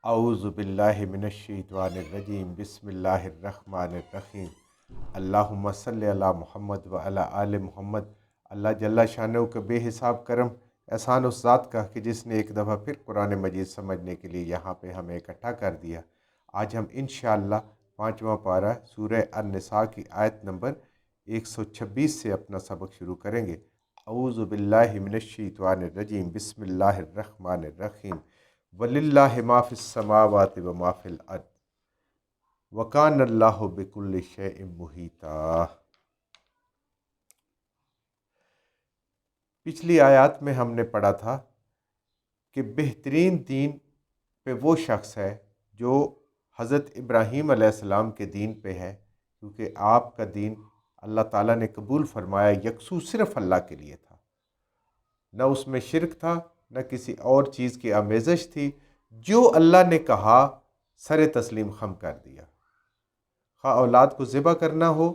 اعوذ باللہ من الشیطان الرجیم بسم اللہ الرحمن الرحیم اللہم صلی علی محمد وعلی آل محمد۔ اللہ جل شانہ کا بے حساب کرم احسان اس ذات کا کہ جس نے ایک دفعہ پھر قرآن مجید سمجھنے کے لیے یہاں پہ ہمیں اکٹھا کر دیا۔ آج ہم انشاءاللہ 5واں پارہ سورہ النساء کی آیت نمبر 126 سے اپنا سبق شروع کریں گے۔ اعوذ باللہ من الشیطان الرجیم بسم اللہ الرحمن الرحیم وَلِلَّهِ مَا فِي السَّمَاوَاتِ وَمَا فِي الْأَرْضِ وَكَانَ اللَّهُ بِكُلِّ شَيْءٍ مُحِيطًا۔ پچھلی آیات میں ہم نے پڑھا تھا کہ بہترین دین پہ وہ شخص ہے جو حضرت ابراہیم علیہ السلام کے دین پہ ہے، کیونکہ آپ کا دین اللہ تعالیٰ نے قبول فرمایا، یکسو صرف اللہ کے لیے تھا، نہ اس میں شرک تھا نہ کسی اور چیز کی آمیزش تھی۔ جو اللہ نے کہا سر تسلیم خم کر دیا، خواہ اولاد کو ذبح کرنا ہو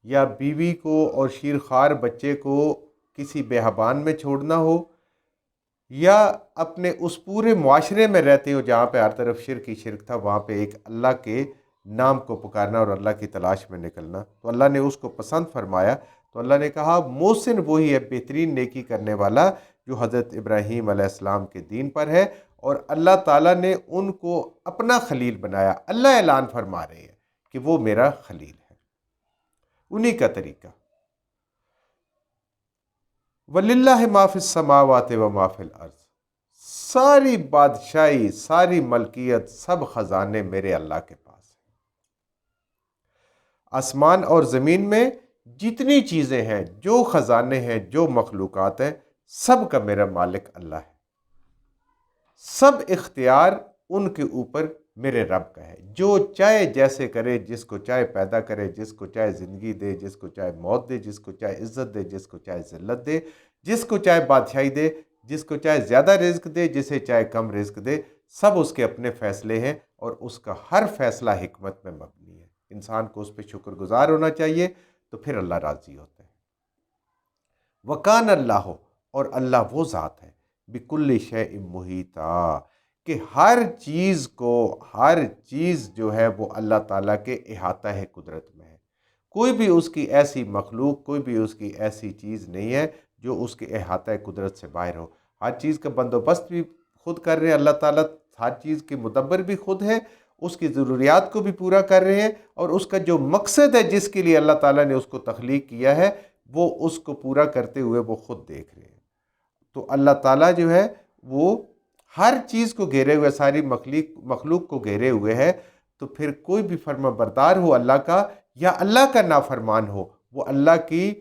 یا بیوی کو اور شیر خوار بچے کو کسی بیابان میں چھوڑنا ہو، یا اپنے اس پورے معاشرے میں رہتے ہو جہاں پہ ہر طرف شرک ہی شرک تھا، وہاں پہ ایک اللہ کے نام کو پکارنا اور اللہ کی تلاش میں نکلنا، تو اللہ نے اس کو پسند فرمایا۔ تو اللہ نے کہا محسن وہی ہے، بہترین نیکی کرنے والا جو حضرت ابراہیم علیہ السلام کے دین پر ہے، اور اللہ تعالیٰ نے ان کو اپنا خلیل بنایا۔ اللہ اعلان فرما رہے ہیں کہ وہ میرا خلیل ہے، انہی کا طریقہ۔ وَلِلَّهِ مَا فِي السَّمَاوَاتِ وَمَا فِي الْأَرْضِ، ساری بادشاہی، ساری ملکیت، سب خزانے میرے اللہ کے پاس ہیں۔ آسمان اور زمین میں جتنی چیزیں ہیں، جو خزانے ہیں، جو مخلوقات ہیں، سب کا میرا مالک اللہ ہے۔ سب اختیار ان کے اوپر میرے رب کا ہے، جو چاہے جیسے کرے، جس کو چاہے پیدا کرے، جس کو چاہے زندگی دے، جس کو چاہے موت دے، جس کو چاہے عزت دے، جس کو چاہے ذلت دے، جس کو چاہے بادشاہی دے، جس کو چاہے زیادہ رزق دے، جسے چاہے کم رزق دے۔ سب اس کے اپنے فیصلے ہیں اور اس کا ہر فیصلہ حکمت میں مبنی ہے۔ انسان کو اس پہ شکر گزار ہونا چاہیے، تو پھر اللہ راضی ہوتا ہے۔ وَكَانَ اللَّهُ، اور اللہ وہ ذات ہے، بِكُلِّ شَيْءٍ مُحِيطًا، کہ ہر چیز کو، ہر چیز جو ہے وہ اللہ تعالیٰ کے احاطہ ہے، قدرت میں ہے۔ کوئی بھی اس کی ایسی مخلوق، کوئی بھی اس کی ایسی چیز نہیں ہے جو اس کے احاطہ قدرت سے باہر ہو۔ ہر چیز کا بندوبست بھی خود کر رہے ہیں اللہ تعالیٰ، ہر چیز کے مدبر بھی خود ہے، اس کی ضروریات کو بھی پورا کر رہے ہیں، اور اس کا جو مقصد ہے جس کے لیے اللہ تعالیٰ نے اس کو تخلیق کیا ہے، وہ اس کو پورا کرتے ہوئے وہ خود دیکھ رہے ہیں۔ تو اللہ تعالیٰ جو ہے وہ ہر چیز کو گھیرے ہوئے، ساری مخلوق کو گھیرے ہوئے ہے۔ تو پھر کوئی بھی فرما بردار ہو اللہ کا یا اللہ کا نافرمان ہو، وہ اللہ کی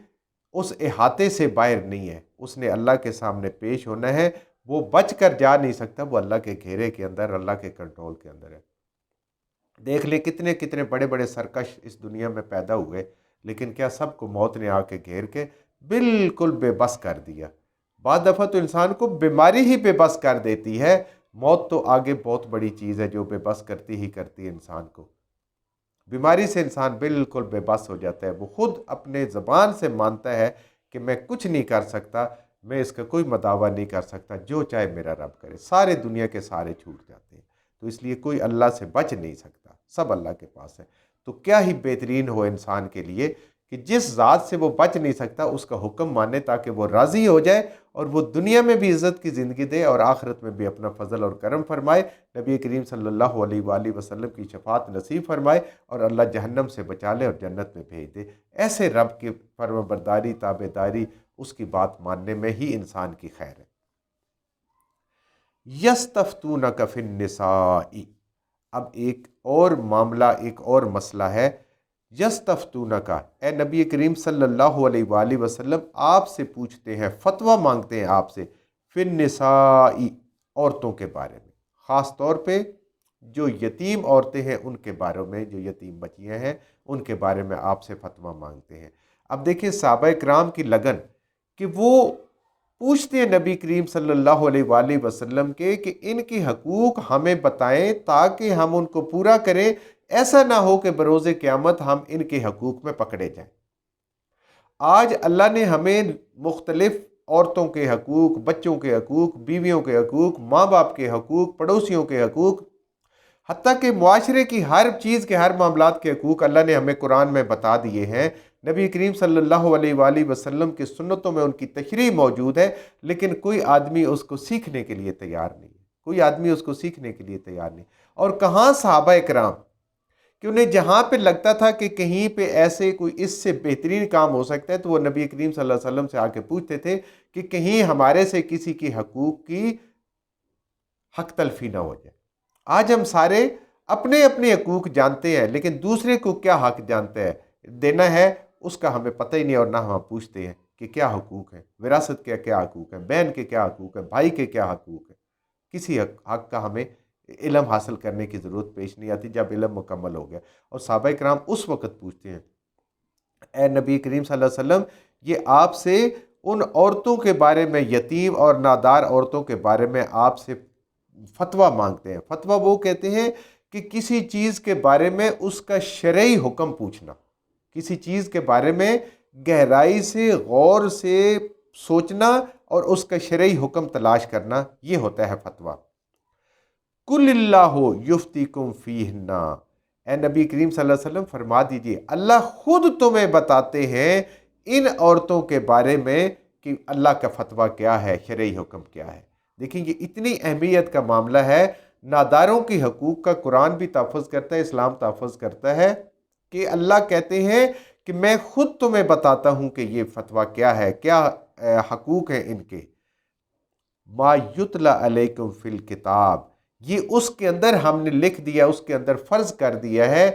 اس احاطے سے باہر نہیں ہے۔ اس نے اللہ کے سامنے پیش ہونا ہے، وہ بچ کر جا نہیں سکتا، وہ اللہ کے گھیرے کے اندر، اللہ کے کنٹرول کے اندر ہے۔ دیکھ لیں کتنے کتنے بڑے بڑے سرکش اس دنیا میں پیدا ہوئے، لیکن کیا سب کو موت نے آ کے گھیر کے بالکل بے بس کر دیا؟ بعض دفعہ تو انسان کو بیماری ہی بے بس کر دیتی ہے، موت تو آگے بہت بڑی چیز ہے جو بے بس کرتی ہی کرتی ہے انسان کو۔ بیماری سے انسان بالکل بے بس ہو جاتا ہے، وہ خود اپنے زبان سے مانتا ہے کہ میں کچھ نہیں کر سکتا، میں اس کا کوئی مداوع نہیں کر سکتا، جو چاہے میرا رب کرے۔ سارے دنیا کے سارے چھوٹ جاتے ہیں، تو اس لیے کوئی اللہ سے بچ نہیں سکتا، سب اللہ کے پاس ہے۔ تو کیا ہی بہترین ہو انسان کے لیے کہ جس ذات سے وہ بچ نہیں سکتا اس کا حکم مانے، تاکہ وہ راضی ہو جائے اور وہ دنیا میں بھی عزت کی زندگی دے اور آخرت میں بھی اپنا فضل اور کرم فرمائے، نبی کریم صلی اللہ علیہ وآلہ وسلم کی شفاعت نصیب فرمائے، اور اللہ جہنم سے بچا لے اور جنت میں بھیج دے۔ ایسے رب کی فرما برداری، تابع داری، اس کی بات ماننے میں ہی انسان کی خیر ہے۔ یستفتونک فی النساء، اب ایک اور معاملہ، ایک اور مسئلہ ہے۔ یستفتونک، اے نبی کریم صلی اللہ علیہ وآلہ وسلم آپ سے پوچھتے ہیں، فتویٰ مانگتے ہیں آپ سے، فی النساء، عورتوں کے بارے میں، خاص طور پہ جو یتیم عورتیں ہیں ان کے بارے میں، جو یتیم بچیاں ہیں ان کے بارے میں آپ سے فتویٰ مانگتے ہیں۔ اب دیکھیں صحابہ کرام کی لگن کہ وہ پوچھتے ہیں نبی کریم صلی اللہ علیہ وآلہ وسلم کے کہ ان کی حقوق ہمیں بتائیں تاکہ ہم ان کو پورا کریں، ایسا نہ ہو کہ بروز قیامت ہم ان کے حقوق میں پکڑے جائیں۔ آج اللہ نے ہمیں مختلف عورتوں کے حقوق، بچوں کے حقوق، بیویوں کے حقوق، ماں باپ کے حقوق، پڑوسیوں کے حقوق، حتیٰ کہ معاشرے کی ہر چیز کے، ہر معاملات کے حقوق اللہ نے ہمیں قرآن میں بتا دیے ہیں۔ نبی کریم صلی اللہ علیہ وآلہ وسلم کی سنتوں میں ان کی تشریح موجود ہے، لیکن کوئی آدمی اس کو سیکھنے کے لیے تیار نہیں ہے، کوئی آدمی اس کو سیکھنے کے لیے تیار نہیں۔ اور کہاں صحابہ اکرام کہ انہیں جہاں پہ لگتا تھا کہ کہیں پہ ایسے کوئی اس سے بہترین کام ہو سکتا ہے تو وہ نبی کریم صلی اللہ علیہ وسلم سے آ کے پوچھتے تھے کہ کہیں ہمارے سے کسی کی حقوق کی حق تلفی نہ ہو جائے۔ آج ہم سارے اپنے اپنے حقوق جانتے ہیں، لیکن دوسرے کو کیا حق جانتے ہیں دینا ہے اس کا ہمیں پتہ ہی نہیں، اور نہ ہم پوچھتے ہیں کہ کیا حقوق ہیں، وراثت کے کیا حقوق ہیں، بہن کے کیا حقوق ہیں، بھائی کے کیا حقوق ہیں۔ کسی حق کا ہمیں علم حاصل کرنے کی ضرورت پیش نہیں آتی جب علم مکمل ہو گیا۔ اور صحابہ کرام اس وقت پوچھتے ہیں، اے نبی کریم صلی اللہ علیہ وسلم، یہ آپ سے ان عورتوں کے بارے میں، یتیم اور نادار عورتوں کے بارے میں آپ سے فتویٰ مانگتے ہیں۔ فتویٰ وہ کہتے ہیں کہ کسی چیز کے بارے میں اس کا شرعی حکم پوچھنا، کسی چیز کے بارے میں گہرائی سے غور سے سوچنا اور اس کا شرعی حکم تلاش کرنا، یہ ہوتا ہے فتویٰ۔ کل اللہ یفتیکم فیہن، اے نبی کریم صلی اللہ علیہ وسلم فرما دیجئے اللہ خود تمہیں بتاتے ہیں ان عورتوں کے بارے میں کہ اللہ کا فتویٰ کیا ہے، شرعی حکم کیا ہے۔ دیکھیں یہ اتنی اہمیت کا معاملہ ہے، ناداروں کی حقوق کا قرآن بھی تحفظ کرتا ہے، اسلام تحفظ کرتا ہے کہ اللہ کہتے ہیں کہ میں خود تمہیں بتاتا ہوں کہ یہ فتویٰ کیا ہے، کیا حقوق ہیں ان کے۔ ما یتلا علیکم فی الکتاب، یہ اس کے اندر ہم نے لکھ دیا، اس کے اندر فرض کر دیا ہے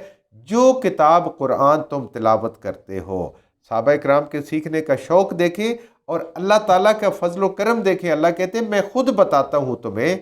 جو کتاب قرآن تم تلاوت کرتے ہو۔ صحابہ اکرام کے سیکھنے کا شوق دیکھیں اور اللہ تعالیٰ کا فضل و کرم دیکھیں۔ اللہ کہتے ہیں میں خود بتاتا ہوں تمہیں،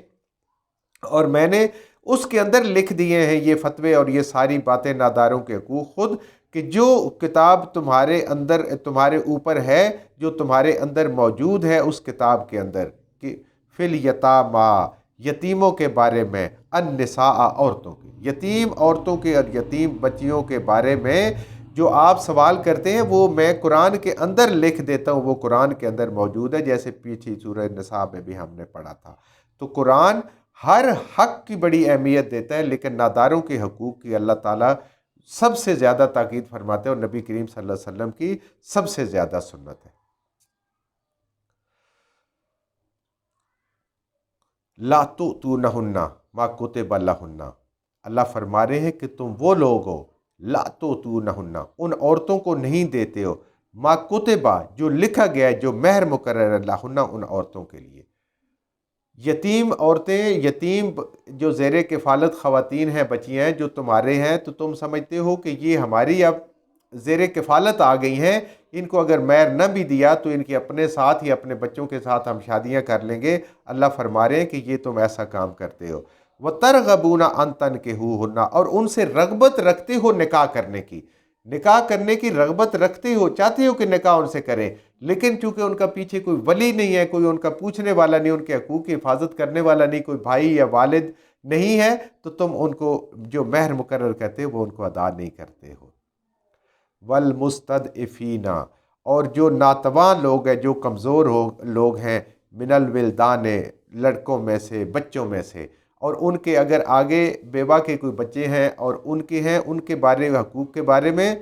اور میں نے اس کے اندر لکھ دیے ہیں یہ فتوے اور یہ ساری باتیں ناداروں کے حقوق خود، کہ جو کتاب تمہارے اندر، تمہارے اوپر ہے، جو تمہارے اندر موجود ہے اس کتاب کے اندر، کہ فی الیتامی، یتیموں کے بارے میں، النساء، عورتوں کے، یتیم عورتوں کے اور یتیم بچیوں کے بارے میں جو آپ سوال کرتے ہیں وہ میں قرآن کے اندر لکھ دیتا ہوں، وہ قرآن کے اندر موجود ہے، جیسے پیچھے سورہ نساء میں بھی ہم نے پڑھا تھا۔ تو قرآن ہر حق کی بڑی اہمیت دیتا ہے، لیکن ناداروں کے حقوق کی اللہ تعالیٰ سب سے زیادہ تاکید فرماتے ہیں، اور نبی کریم صلی اللہ علیہ وسلم کی سب سے زیادہ سنت ہے۔ لا تؤتونہن ما کتب لہن، اللہ فرما رہے ہیں کہ تم وہ لوگ ہو، لا تؤتونہن، ان عورتوں کو نہیں دیتے ہو، ما کتبہ، جو لکھا گیا ہے، جو مہر مقرر ہے، لہن، ان عورتوں کے لیے۔ یتیم عورتیں، یتیم جو زیر کفالت خواتین ہیں، بچیاں ہیں جو تمہارے ہیں، تو تم سمجھتے ہو کہ یہ ہماری اب زیر کفالت آ گئی ہیں، ان کو اگر مہر نہ بھی دیا تو ان کے اپنے ساتھ یا اپنے بچوں کے ساتھ ہم شادیاں کر لیں گے۔ اللہ فرما رہے ہیں کہ یہ تم ایسا کام کرتے ہو۔ وَتَرْغَبُونَ أَن تَنكِحُوهُنَّ، اور ان سے رغبت رکھتے ہو نکاح کرنے کی، نکاح کرنے کی رغبت رکھتے ہو، چاہتے ہو کہ نکاح ان سے کریں، لیکن چونکہ ان کا پیچھے کوئی ولی نہیں ہے، کوئی ان کا پوچھنے والا نہیں، ان کے حقوق کی حفاظت کرنے والا نہیں، کوئی بھائی یا والد نہیں ہے، تو تم ان کو جو مہر مقرر کرتے ہو وہ ان کو ادا نہیں کرتے ہو۔ والمستضعفین، اور جو ناتواں لوگ ہیں، جو کمزور لوگ ہیں، من الولدان، لڑکوں میں سے، بچوں میں سے، اور ان کے اگر آگے بیوہ کے کوئی بچے ہیں اور ان کے ہیں، ان کے بارے حقوق کے بارے میں،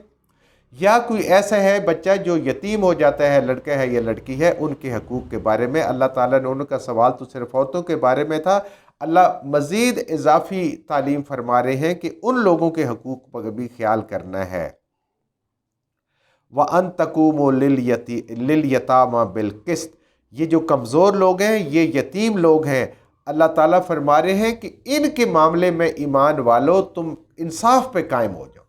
یا کوئی ایسا ہے بچہ جو یتیم ہو جاتا ہے، لڑکا ہے یا لڑکی ہے، ان کے حقوق کے بارے میں اللہ تعالیٰ نے، ان کا سوال تو صرف عورتوں کے بارے میں تھا، اللہ مزید اضافی تعلیم فرما رہے ہیں کہ ان لوگوں کے حقوق پر بھی خیال کرنا ہے۔ وَأَن تَقُومُوا لِلْيَتَامَى بِالْقِسْطِ، یہ جو کمزور لوگ ہیں، یہ یتیم لوگ ہیں، اللہ تعالیٰ فرما رہے ہیں کہ ان کے معاملے میں ایمان والو تم انصاف پہ قائم ہو جاؤ۔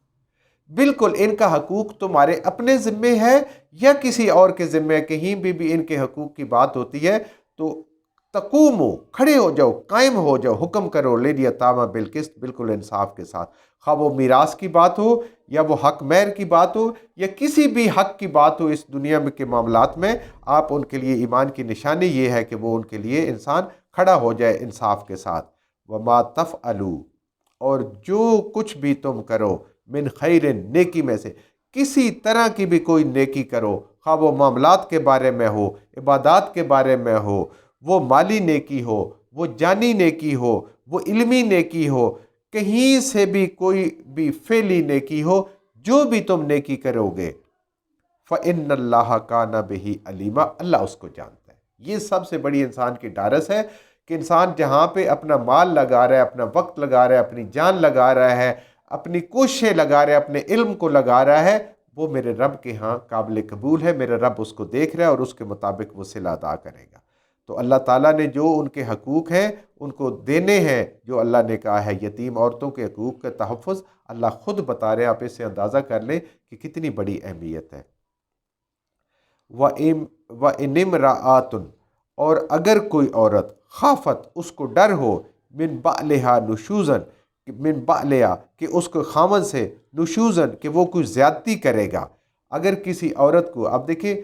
بالکل ان کا حقوق تمہارے اپنے ذمے ہے یا کسی اور کے ذمے، کہیں بھی ان کے حقوق کی بات ہوتی ہے تو تقومو، کھڑے ہو جاؤ، قائم ہو جاؤ، حکم کرو لِلْيَتَامَى بِالْقِسْطِ، بالکل انصاف کے ساتھ، خواہ وہ میراث کی بات ہو یا وہ حق مہر کی بات ہو یا کسی بھی حق کی بات ہو اس دنیا میں کے معاملات میں، آپ ان کے لیے ایمان کی نشانی یہ ہے کہ وہ ان کے لیے انسان کھڑا ہو جائے انصاف کے ساتھ۔ وَمَا تَفْعَلُوا، اور جو کچھ بھی تم کرو، من خیر، نیکی میں سے، کسی طرح کی بھی کوئی نیکی کرو، خواہ وہ معاملات کے بارے میں ہو، عبادات کے بارے میں ہو، وہ مالی نیکی ہو، وہ جانی نیکی ہو، وہ علمی نیکی ہو، کہیں سے بھی کوئی بھی فعلی نیکی ہو، جو بھی تم نیکی کرو گے فَإِنَّ اللَّهَ كَانَ بِهِ عَلِيمًا، اللہ اس کو جانتا ہے۔ یہ سب سے بڑی انسان کی ڈھارس ہے کہ انسان جہاں پہ اپنا مال لگا رہا ہے، اپنا وقت لگا رہا ہے، اپنی جان لگا رہا ہے، اپنی کوششیں لگا رہا ہے، اپنے علم کو لگا رہا ہے، وہ میرے رب کے ہاں قابل قبول ہے، میرے رب اس کو دیکھ رہا ہے اور اس کے مطابق وہ صلہ ادا کرے گا۔ تو اللہ تعالیٰ نے جو ان کے حقوق ہیں ان کو دینے ہیں، جو اللہ نے کہا ہے یتیم عورتوں کے حقوق کا تحفظ، اللہ خود بتا رہے ہیں، آپ اس سے اندازہ کر لیں کہ کتنی بڑی اہمیت ہے۔ وَإِنِ امْرَأَةٌ، اور اگر کوئی عورت خافت، اس کو ڈر ہو، من بعلہا نشوزن، من بعلہا کہ اس کو خامن سے، نشوزن کہ وہ کوئی زیادتی کرے گا۔ اگر کسی عورت کو، اب دیکھیں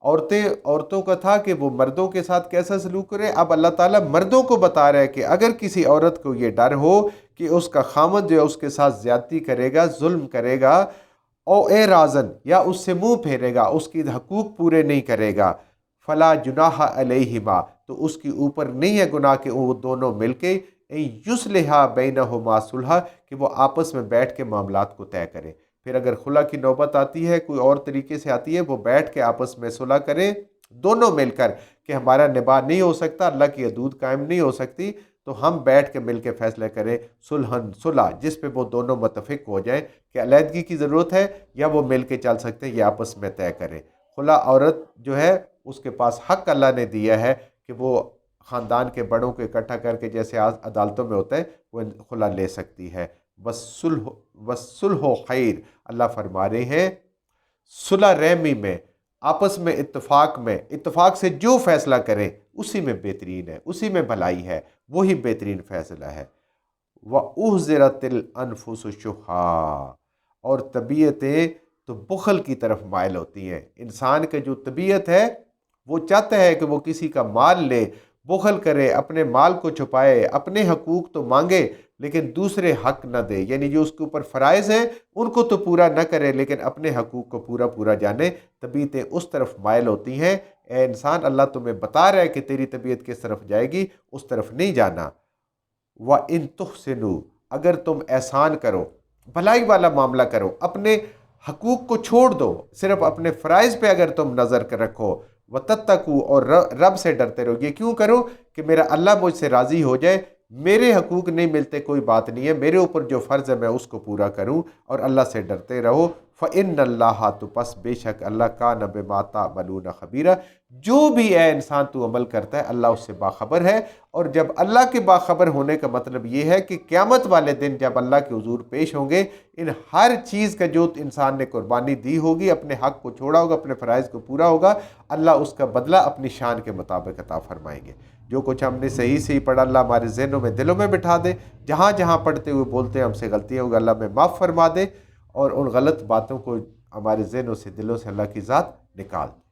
عورتوں کا تھا کہ وہ مردوں کے ساتھ کیسا سلوک کرے، اب اللہ تعالیٰ مردوں کو بتا رہا ہے کہ اگر کسی عورت کو یہ ڈر ہو کہ اس کا خامن جو ہے اس کے ساتھ زیادتی کرے گا، ظلم کرے گا، او اے رازن یا اس سے منہ پھیرے گا، اس کی حقوق پورے نہیں کرے گا، فلا جناح علیہما تو اس کے اوپر نہیں ہے گناہ کہ وہ دونوں مل کے یصلحا بینہما صلحا کہ وہ آپس میں بیٹھ کے معاملات کو طے کریں۔ پھر اگر خلا کی نوبت آتی ہے، کوئی اور طریقے سے آتی ہے، وہ بیٹھ کے آپس میں صلح کریں دونوں مل کر کہ ہمارا نباہ نہیں ہو سکتا، اللہ کی حدود قائم نہیں ہو سکتی، تو ہم بیٹھ کے مل کے فیصلہ کریں صلحن صلح، جس پہ وہ دونوں متفق ہو جائیں کہ علیحدگی کی ضرورت ہے یا وہ مل کے چل سکتے ہیں، یہ آپس میں طے کریں۔ خلا عورت جو ہے اس کے پاس حق اللہ نے دیا ہے کہ وہ خاندان کے بڑوں کو اکٹھا کر کے جیسے عدالتوں میں ہوتا ہے وہ خلا لے سکتی ہے۔ وَالصُّلْحُ خیر، اللہ فرما رہے ہیں صلح رحمی میں، آپس میں اتفاق سے جو فیصلہ کریں اسی میں بہترین ہے، اسی میں بھلائی ہے، وہی بہترین فیصلہ ہے۔ وَأُحْضِرَتِ الْأَنفُسُ الشُّحَّ، اور طبیعتیں تو بخل کی طرف مائل ہوتی ہیں۔ انسان کا جو طبیعت ہے وہ چاہتا ہے کہ وہ کسی کا مال لے، بخل کرے، اپنے مال کو چھپائے، اپنے حقوق تو مانگے لیکن دوسرے حق نہ دے، یعنی جو اس کے اوپر فرائض ہیں ان کو تو پورا نہ کرے لیکن اپنے حقوق کو پورا جانے۔ طبیعتیں اس طرف مائل ہوتی ہیں۔ اے انسان، اللہ تمہیں بتا رہا ہے کہ تیری طبیعت کس طرف جائے گی، اس طرف نہیں جانا۔ وَإِن تُحْسِنُوا، اگر تم احسان کرو، بھلائی والا معاملہ کرو، اپنے حقوق کو چھوڑ دو، صرف اپنے فرائض پہ اگر تم نظر رکھو، وَتَتَّقُوا، اور رب سے ڈرتے رہو۔ یہ کیوں کرو کہ میرا اللہ مجھ سے راضی ہو جائے، میرے حقوق نہیں ملتے کوئی بات نہیں ہے، میرے اوپر جو فرض ہے میں اس کو پورا کروں، اور اللہ سے ڈرتے رہو۔ فَإِنَّ اللَّهَ، تو پس بے شک اللہ کَانَ بِمَا تَعْمَلُونَ خَبِيرًا، جو بھی اے انسان تو عمل کرتا ہے اللہ اس سے باخبر ہے۔ اور جب اللہ کے باخبر ہونے کا مطلب یہ ہے کہ قیامت والے دن جب اللہ کے حضور پیش ہوں گے، ان ہر چیز کا جو انسان نے قربانی دی ہوگی، اپنے حق کو چھوڑا ہوگا، اپنے فرائض کو پورا ہوگا، اللہ اس کا بدلہ اپنی شان کے مطابق عطا فرمائیں گے۔ جو کچھ ہم نے صحیح پڑھا اللہ ہمارے ذہنوں میں، دلوں میں بٹھا دے، جہاں جہاں پڑھتے ہوئے بولتے ہیں ہم سے غلطیاں ہوگی اللہ میں معاف فرما دے، اور ان غلط باتوں کو ہمارے ذہنوں سے، دلوں سے اللہ کی ذات نکال دے۔